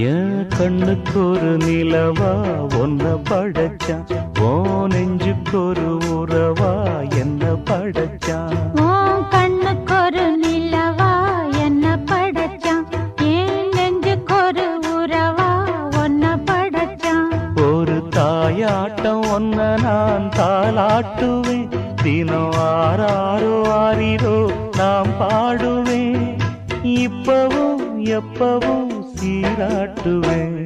என் கண்ணுக்கு ஒரு நிலவா ஒன்ன படைச்சான், ஓ நெஞ்சுக்கு ஒரு உறவா என்ன படைச்சான். உன் கண்ணுக்கு ஒரு நிலவா என்ன படைச்சான், என் நெஞ்சுக்கு ஒரு உறவா ஒன்ன படைச்சான். ஒரு தாயாட்டம் ஒன்ன நான் தாலாட்டுவேன், தினம் ஆறாரோ ஆறிரோ நாம் பாடுவேன், இப்பவும் எப்பவும் சீராட்டுவேன்.